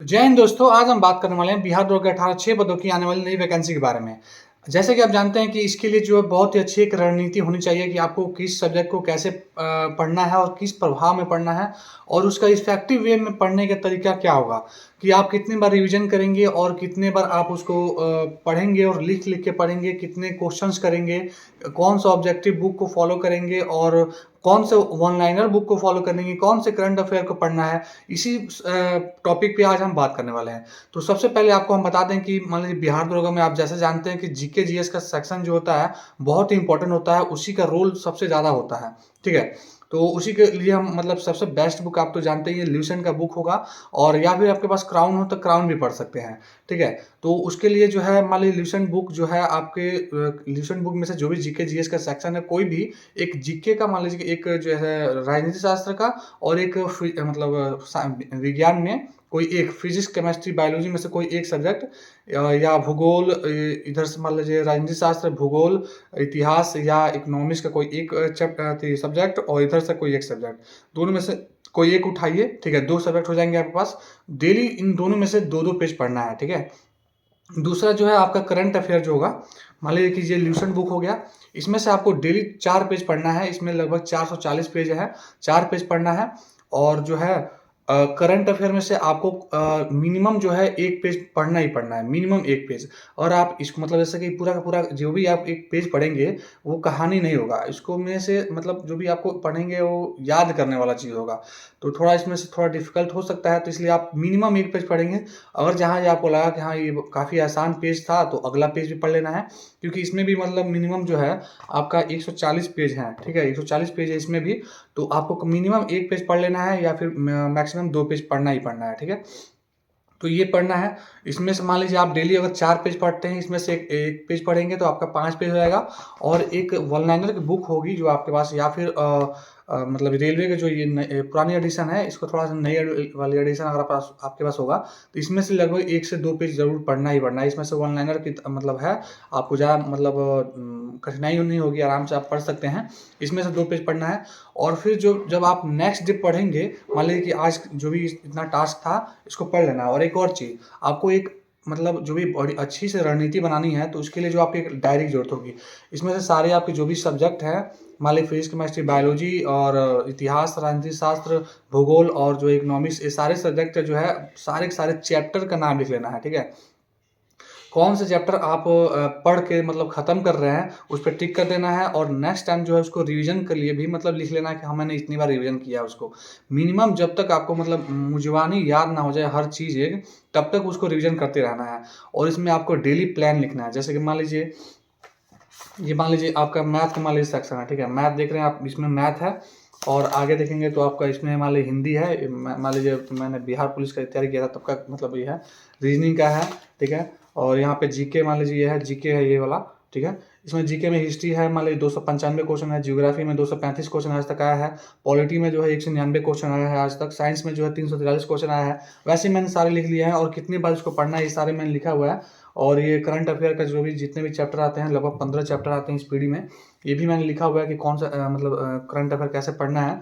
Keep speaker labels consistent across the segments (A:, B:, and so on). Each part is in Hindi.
A: जय हिंद दोस्तों, आज हम बात करने वाले हैं बिहार 2018 6 पदों की आने वाली नई वैकेंसी के बारे में। जैसे कि आप जानते हैं कि इसके लिए जो है बहुत ही अच्छी एक रणनीति होनी चाहिए कि आपको किस सब्जेक्ट को कैसे पढ़ना है और किस प्रभाव में पढ़ना है और उसका इफेक्टिव वे में पढ़ने का तरीका क्या होगा कि आप कितनी बार रिवीजन करेंगे और कितने बार आप उसको पढ़ेंगे और लिख-लिख के पढ़ेंगे, कितने क्वेश्चंस करेंगे, कौन सा ऑब्जेक्टिव बुक को फॉलो करेंगे और कौन से वन लाइनर बुक को फॉलो करेंगे, कौन से करंट अफेयर को पढ़ना है। इसी टॉपिक पे आज हम बात करने वाले हैं। तो सबसे पहले आपको हम बता दें कि मान लीजिए बिहार दरोगा में आप जैसे जानते हैं कि जीके जीएस का सेक्शन जो होता है बहुत ही इंपॉर्टेंट होता है, उसी का रोल सबसे ज़्यादा होता है, ठीक है? तो उसी के लिए हम मतलब सबसे बेस्ट बुक आप तो जानते ही हैं ल्यूसेंट का बुक होगा और या फिर आपके पास क्राउन हो तो क्राउन भी पढ़ सकते हैं, ठीक है? तो उसके लिए जो है मान लीजिए ल्यूसेंट बुक जो है आपके ल्यूसेंट बुक में से जो भी जीके जीएस का सेक्शन है कोई भी एक जीके का मान लीजिए कि एक जो है राजनीति शास्त्र का और एक मतलब विज्ञान में कोई एक फिजिक्स, केमिस्ट्री, बायोलॉजी में से कोई एक सब्जेक्ट या भूगोल इधर से मान लीजिए राजनीति शास्त्र, भूगोल, इतिहास या इकोनॉमिक्स का कोई एक सब्जेक्ट और इधर से कोई एक सब्जेक्ट। दोनों में से कोई एक उठाइए, ठीक है? 2 सब्जेक्ट हो जाएँगे आपके पास। डेली इन दोनों में से 2-2 पेज पढ़ना है, ठीक है? दूसरा जो है आपका करंट अफेयर जो होगा, मान लीजिए कि ये ल्यूसेंट बुक हो गया, इसमें से आपको डेली 4 पेज पढ़ना है, इसमें लगभग 440 पेज है, 4 पेज पढ़ना है और जो है करंट अफेयर में से आपको मिनिमम जो है 1 पेज पढ़ना ही पढ़ना है, मिनिमम 1 पेज और आप इसको मतलब जैसे कि पूरा का पूरा जो भी आप 1 पेज पढ़ेंगे, वो कहानी नहीं होगा, इसको में से मतलब जो भी आपको पढ़ेंगे वो याद करने वाला चीज़ होगा। तो थोड़ा इसमें से थोड़ा डिफ़िकल्ट हो सकता है, तो इसलिए आप मिनिमम 1 पेज पढ़ेंगे। अगर जहाँ ये आपको लगा कि हाँ, ये काफ़ी आसान पेज था, तो अगला पेज भी पढ़ लेना है, क्योंकि इसमें भी मतलब मिनिमम जो है आपका 140 पेज है, ठीक है? 140 पेज है इसमें भी, तो आपको मिनिमम 1 पेज पढ़ लेना है या फिर मैक्सिमम 2 पेज पढ़ना ही पढ़ना है, ठीक है? तो ये पढ़ना है, इसमें से मान लीजिए आप डेली अगर 4 पेज पढ़ते हैं, इसमें से एक 1 पेज पढ़ेंगे तो आपका 5 पेज हो जाएगा और एक वन लाइनर की बुक होगी जो आपके पास या फिर मतलब रेलवे का जो ये पुरानी एडिशन है, इसको थोड़ा-सा नई वाली एडिशन अगर आपके पास होगा, तो इसमें से लगभग 1 से 2 पेज ज़रूर पढ़ना ही पढ़ना है। इसमें से वन लाइनर की मतलब है, आपको ज़्यादा मतलब कठिनाई नहीं होगी, आराम से आप पढ़ सकते हैं। इसमें से 2 पेज पढ़ना है और फिर जब आप नेक्स्ट डे पढ़ेंगे, मान लीजिए कि आज जो भी इतना टास्क था, इसको पढ़ लेना है और एक और चीज़, आपको एक मतलब जो भी बड़ी अच्छी से रणनीति बनानी है, तो उसके लिए जो आपकी एक डायरी की ज़रूरत होगी। इसमें से सारे आपके जो भी सब्जेक्ट हैं, मान लीजिए फिज़िक्स, केमिस्ट्री, बायोलॉजी और इतिहास, राजनीति शास्त्र, भूगोल और जो इकोनॉमिक्स, ये सारे सब्जेक्ट जो है, सारे के सारे चैप्टर का नाम लिख लेना है, ठीक है? कौन से चैप्टर आप पढ़ के मतलब ख़त्म कर रहे हैं, उस पे टिक कर देना है और नेक्स्ट टाइम जो है उसको रिवीज़न के लिए भी मतलब लिख लेना है कि हाँ, मैंने इतनी बार रिवीज़न किया है उसको। मिनिमम जब तक आपको मतलब मुँजवानी याद ना हो जाए हर चीज़ एक, तब तक उसको रिवीज़न करते रहना है और इसमें आपको डेली प्लान लिखना है। जैसे कि मान लीजिए ये मान लीजिए आपका मैथ का मान लीजिए सेक्शन है, ठीक है? मैथ देख रहे हैं आप, इसमें मैथ है और आगे देखेंगे तो आपका इसमें मान लीजिए हिंदी है, मान लीजिए मैंने बिहार पुलिस का तैयारी किया था तब का मतलब ये है, रीजनिंग का है, ठीक है? और यहाँ पे जीके मान लीजिए ये है, जीके है ये वाला, ठीक है? इसमें जीके में हिस्ट्री है, मान लीजिए 295 क्वेश्चन है, ज्योग्राफी में 235 क्वेश्चन आज तक आया है, पॉलिटी में जो है 199 क्वेश्चन आया है आज तक, साइंस में जो है 343 क्वेश्चन आया है। वैसे ही मैंने सारे लिख लिए हैं और कितनी बार इसको पढ़ना है ये सारे मैंने लिखा हुआ है और ये करंट अफेयर का जो भी जितने भी चैप्टर आते हैं, लगभग 15 चैप्टर आते हैं इस पीढ़ी में, ये भी मैंने लिखा हुआ है कि कौन सा मतलब करंट अफेयर कैसे पढ़ना है,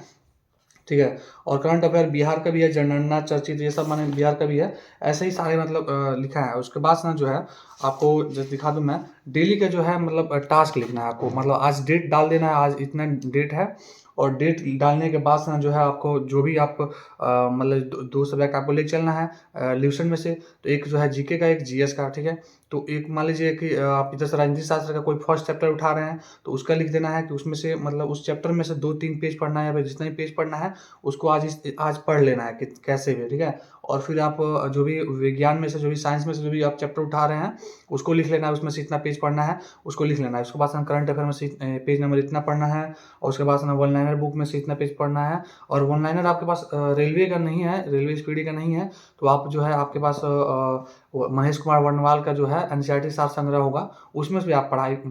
A: ठीक है? और करंट अफेयर बिहार का भी है, जनगणना, चर्चित, ये सब माने बिहार का भी है। ऐसे ही सारे मतलब लिखा है। उसके बाद से ना जो है आपको जैसे दिखा दूँ मैं, डेली का जो है मतलब टास्क लिखना है आपको, मतलब आज डेट डाल देना है, आज इतना डेट है और डेट डालने के बाद से ना जो है आपको जो भी आप मतलब 2 सब्जेक्ट आपको लेके चलना है ल्यूसेंट में से, तो एक जो है जीके का, एक जीएस का, ठीक है? तो एक मान लीजिए कि आप इधर से राजनीति शास्त्र का कोई फर्स्ट चैप्टर उठा रहे हैं, तो उसका लिख देना है कि उसमें से मतलब उस चैप्टर में से 2-3 पेज पढ़ना है या फिर जितना भी पेज पढ़ना है, उसको आज पढ़ लेना है कि कैसे भी, ठीक है? और फिर आप जो भी विज्ञान में से, जो भी साइंस में से जो भी आप चैप्टर उठा रहे हैं, उसको लिख लेना है, उसमें से इतना पेज पढ़ना है, उसको लिख लेना है। उसके बाद से करंट अफेयर में से पेज नंबर इतना पढ़ना है और उसके बाद से वन लाइनर बुक में से इतना पेज पढ़ना है और वन लाइनर आपके पास रेलवे का नहीं है, रेलवे स्पीडी का नहीं है, तो आप जो है आपके पास वो महेश कुमार वर्णवाल का जो है एनसीईआरटी सार संग्रह होगा, उसमें से भी आप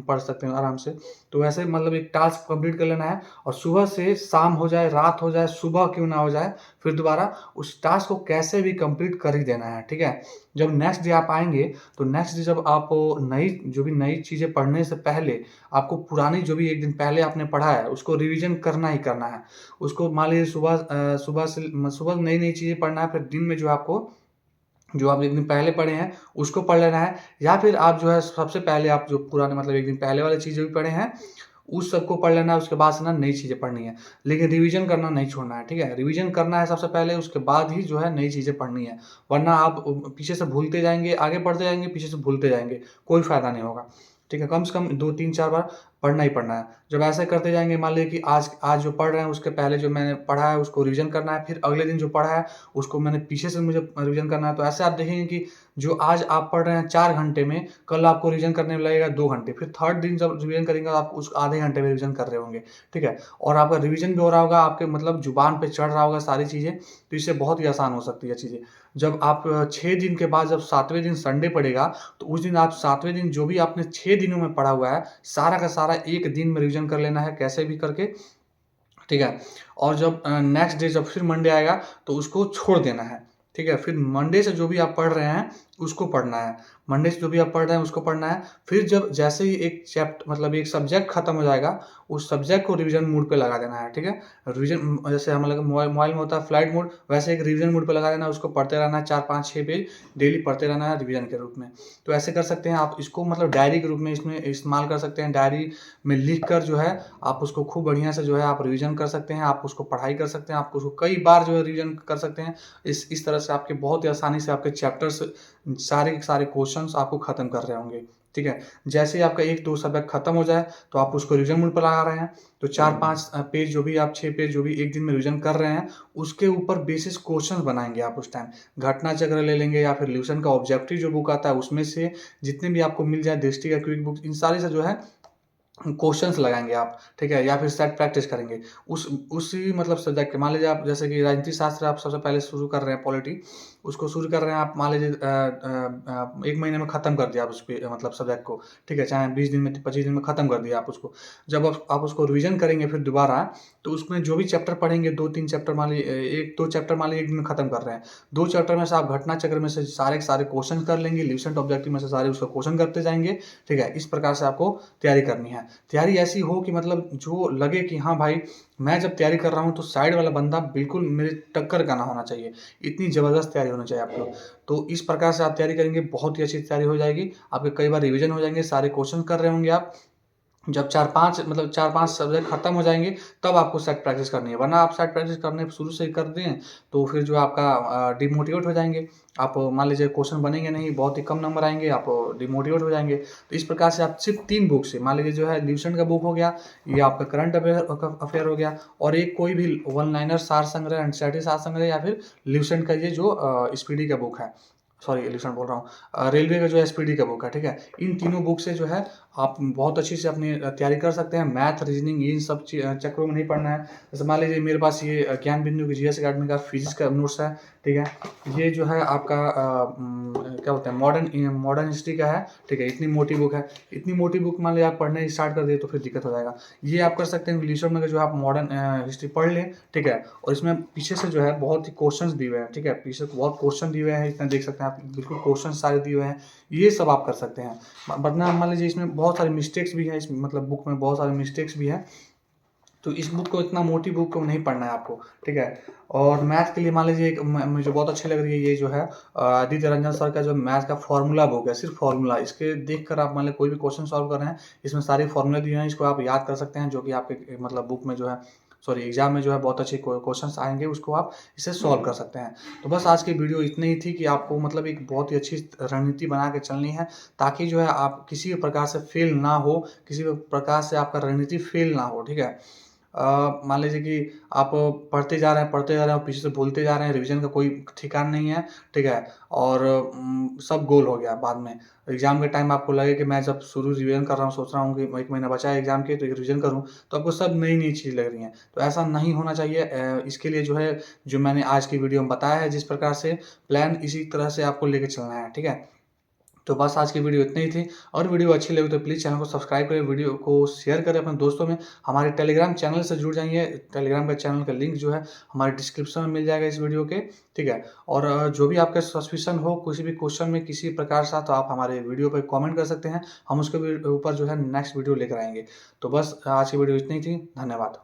A: पढ़ सकते हैं आराम से। तो वैसे मतलब एक टास्क कंप्लीट कर लेना है और सुबह से शाम हो जाए, रात हो जाए, सुबह क्यों ना हो जाए, फिर दोबारा उस टास्क को कैसे भी कंप्लीट कर ही देना है, ठीक है? जब नेक्स्ट डे आप आएँगे, तो नेक्स्ट डे जब आप नई चीज़ें पढ़ने से पहले आपको पुरानी जो भी 1 दिन पहले आपने पढ़ा है, उसको रिवीज़न करना ही करना है। उसको मान लीजिए सुबह से सुबह नई-नई चीज़ें पढ़ना है, फिर दिन में जो है आपको जो आप 1 दिन पहले पढ़े हैं, उसको पढ़ लेना है, या फिर आप जो है सबसे पहले आप जो पुराने मतलब 1 दिन पहले वाली चीज़ें भी पढ़े हैं, उस सबको पढ़ लेना है, उसके बाद से ना नई चीज़ें पढ़नी है। लेकिन रिवीजन करना नहीं छोड़ना है, ठीक है? रिवीजन करना है सबसे पहले, उसके बाद ही जो है नई चीज़ें पढ़नी है। वरना आप पीछे से भूलते जाएँगे, आगे बढ़ते जाएँगे, पीछे से भूलते जाएँगे, कोई फ़ायदा नहीं होगा। ठीक है? कम से कम 2, 3, 4 बार पढ़ना ही पढ़ना है। जब ऐसा करते जाएँगे, मान लीजिए कि आज आज जो पढ़ रहे हैं, उसके पहले जो मैंने पढ़ा है उसको रिवीजन करना है, फिर अगले दिन जो पढ़ा है उसको मैंने पीछे से मुझे रिवीजन करना है। तो ऐसे आप देखेंगे कि जो आज आप पढ़ रहे हैं 4 घंटे में, कल आपको रिवीजन करने में लगेगा 2 घंटे, फिर थर्ड दिन जब रिवीजन करेंगे आप उस आधे घंटे में रिवीजन कर रहे होंगे, ठीक है? और आपका रिवीजन भी हो रहा होगा, आपके मतलब ज़ुबान पे चढ़ रहा होगा सारी चीज़ें, तो इससे बहुत ही आसान हो सकती है चीज़ें। जब आप 6 दिन के बाद जब 7वें दिन संडे पड़ेगा, तो उस दिन आप 7वें दिन जो भी आपने 6 दिनों में पढ़ा हुआ है, सारा का सारा 1 दिन में रिवीजन कर लेना है, कैसे भी करके, ठीक है? और जब नेक्स्ट डे जब फिर मंडे आएगा, तो उसको छोड़ देना है, ठीक है? फिर मंडे से जो भी आप पढ़ रहे हैं, उसको पढ़ना है। मंडे से जो भी आप पढ़ रहे हैं, उसको पढ़ना है। फिर जब जैसे ही एक मतलब एक सब्जेक्ट खत्म हो जाएगा, उस सब्जेक्ट को रिवीजन मोड पे लगा देना है, ठीक है? रिवीजन जैसे हम लोग मोबाइल में होता है फ्लाइट मोड, वैसे एक रिवीजन मोड पे लगा देना है, उसको पढ़ते रहना है 4, 5, 6 पेज डेली पढ़ते रहना है रिवीजन के रूप में। तो ऐसे कर सकते हैं आप इसको, मतलब डायरी के रूप में इसमें इस्तेमाल कर सकते हैं। डायरी में लिख कर जो है आप उसको खूब बढ़िया से जो है आप रिवीजन कर सकते हैं, आप उसको पढ़ाई कर सकते हैं, आप उसको कई बार जो है रिवीजन कर सकते हैं। इस तरह से आपके बहुत ही आसानी से आपके चैप्टर्स सारे के सारे क्वेश्चंस आपको खत्म कर रहे होंगे, ठीक है? जैसे ही आपका 1-2 सब्जेक्ट खत्म हो जाए, तो आप उसको रिवीजन मोड पे लगा रहे हैं, तो 4-5 पेज जो भी आप 6 पेज जो भी 1 दिन में रिवीजन कर रहे हैं, उसके ऊपर बेसिस क्वेश्चंस बनाएँगे आप उस टाइम। घटना चक्र ले लेंगे या फिर ल्यूसन का ऑब्जेक्टिव जो बुक आता है, उसमें से जितने भी आपको मिल जाए, दृष्टि का क्विक बुक, इन सारे से जो है क्वेश्चंस लगाएँगे आप, ठीक है? या फिर सेट प्रैक्टिस करेंगे। उसी मतलब सब्जेक्ट के मान लीजिए आप जैसे कि राजनीति शास्त्र आप सबसे पहले शुरू कर रहे हैं पॉलिटी, उसको शुरू कर रहे हैं आप मान लीजिए 1 महीने में ख़त्म कर दिया आप उस पे मतलब सब्जेक्ट को, ठीक है? चाहे 20 दिन में 25 दिन में ख़त्म कर दिया आप उसको। जब आप उसको रिवीजन करेंगे फिर दोबारा, तो उसमें जो भी चैप्टर पढ़ेंगे 2-3 चैप्टर मान लीजिए 1-2 चैप्टर मान लीजिए 1 दिन में ख़त्म कर रहे हैं। 2 चैप्टर में से आप घटना चक्र में से सारे के सारे क्वेश्चन कर लेंगे, ल्यूसेंट ऑब्जेक्टिव में से सारे उसको क्वेश्चन करते जाएँगे, ठीक है? इस प्रकार से आपको तैयारी करनी है। तैयारी ऐसी हो कि मतलब जो लगे कि हाँ भाई, मैं जब तैयारी कर रहा हूँ तो साइड वाला बंदा बिल्कुल मेरी टक्कर का ना होना चाहिए। इतनी ज़बरदस्त तैयारी होनी चाहिए आप लोग। तो इस प्रकार से आप तैयारी करेंगे, बहुत ही अच्छी तैयारी हो जाएगी। आपके कई बार रिवीजन हो जाएँगे, सारे क्वेश्चन कर रहे होंगे आप। जब 4-5 मतलब 4-5 सब्जेक्ट खत्म हो जाएँगे, तब आपको सेट प्रैक्टिस करनी है। वरना आप सेट प्रैक्टिस करने शुरू से ही कर दें, तो फिर जो आपका डिमोटिवेट हो जाएँगे। आप मान लीजिए क्वेश्चन बनेंगे नहीं, बहुत ही कम नंबर आएँगे, आप डिमोटिवेट हो जाएँगे। तो इस प्रकार से आप सिर्फ़ 3 बुक से, मान लीजिए जो है ल्यूसेंट का बुक हो गया, ये आपका करंट अफ़ेयर हो गया, और एक कोई भी वन लाइनर सार संग्रह, एनसीईआरटी सार संग्रह, या फिर ल्यूसेंट का ये जो स्पीडी का बुक है। सॉरी, ल्यूसेंट बोल रहा हूँ। रेलवे का जो एसपीडी का बुक है, ठीक है? इन तीनों बुक से जो है आप बहुत अच्छी से अपनी तैयारी कर सकते हैं। मैथ, रीज़निंग, इन सब चक्करों में नहीं पड़ना है। जैसे मान लीजिए मेरे पास ये ज्ञान बिंदु की जीएस अकेडमी का फिज़िक्स का नोट्स है, ठीक है? ये जो है आपका क्या बोलते हैं, मॉडर्न हिस्ट्री का है, ठीक है? इतनी मोटी बुक है। इतनी मोटी बुक मान लीजिए आप पढ़ने स्टार्ट कर दिए तो फिर दिक्कत हो जाएगा। ये आप कर सकते हैं इंग्लिश में, जो आप मॉडर्न हिस्ट्री पढ़ लें, ठीक है? और इसमें पीछे से जो है बहुत ही क्वेश्चंस दिए हुए हैं, ठीक है? पीछे से बहुत क्वेश्चन दिए हुए हैं, इसमें देख सकते हैं आप, बिल्कुल क्वेश्चन सारे दिए हुए हैं। ये सब आप कर सकते हैं। वरना मान लीजिए इसमें बहुत सारे मिस्टेक्स भी हैं, इस मतलब बुक में बहुत सारे मिस्टेक्स भी हैं। तो इस बुक को, इतना मोटी बुक को नहीं पढ़ना है आपको, ठीक है? और मैथ के लिए मान लीजिए एक मुझे बहुत अच्छी लग रही है, ये जो है आदित्य रंजन सर का जो मैथ का फॉर्मूला बुक है, सिर्फ फॉर्मूला। इसके देखकर आप मान लीजिए कोई भी क्वेश्चन सॉल्व कर रहे हैं, इसमें सारी फॉर्मूले दिए हैं, इसको आप याद कर सकते हैं, जो कि आपके मतलब बुक में जो है, सॉरी, एग्जाम में जो है बहुत अच्छे क्वेश्चंस आएंगे, उसको आप इसे सॉल्व कर सकते हैं। तो बस आज की वीडियो इतनी ही थी कि आपको मतलब एक बहुत ही अच्छी रणनीति बना के चलनी है, ताकि जो है आप किसी भी प्रकार से फेल ना हो, किसी भी प्रकार से आपका रणनीति फेल ना हो, ठीक है? मान लीजिए कि आप पढ़ते जा रहे हैं और पीछे से भूलते जा रहे हैं, रिवीजन का कोई ठिकाना नहीं है, ठीक है? और सब गोल हो गया बाद में। एग्ज़ाम के टाइम आपको लगे कि मैं जब शुरू रिवीजन कर रहा हूँ, सोच रहा हूँ कि 1 महीना बचा है एग्ज़ाम के, तो रिवीजन करूँ, तो आपको सब नई-नई चीज़ लग रही हैं। तो ऐसा नहीं होना चाहिए। इसके लिए जो है, जो मैंने आज की वीडियो में बताया है जिस प्रकार से, प्लान इसी तरह से आपको लेके चलना है, ठीक है? तो बस आज की वीडियो इतनी ही थी। और वीडियो अच्छी लगी तो प्लीज़ चैनल को सब्सक्राइब करें, वीडियो को शेयर करें अपने दोस्तों में। हमारे टेलीग्राम चैनल से जुड़ जाइए। टेलीग्राम का चैनल का लिंक जो है हमारे डिस्क्रिप्शन में मिल जाएगा इस वीडियो के, ठीक है? और जो भी आपका सस्पिशन हो किसी भी क्वेश्चन में किसी प्रकार का, तो आप हमारे वीडियो पे कमेंट कर सकते हैं। हम उसके ऊपर जो है नेक्स्ट वीडियो लेकर आएँगे। तो बस आज की वीडियो इतनी ही थी। धन्यवाद।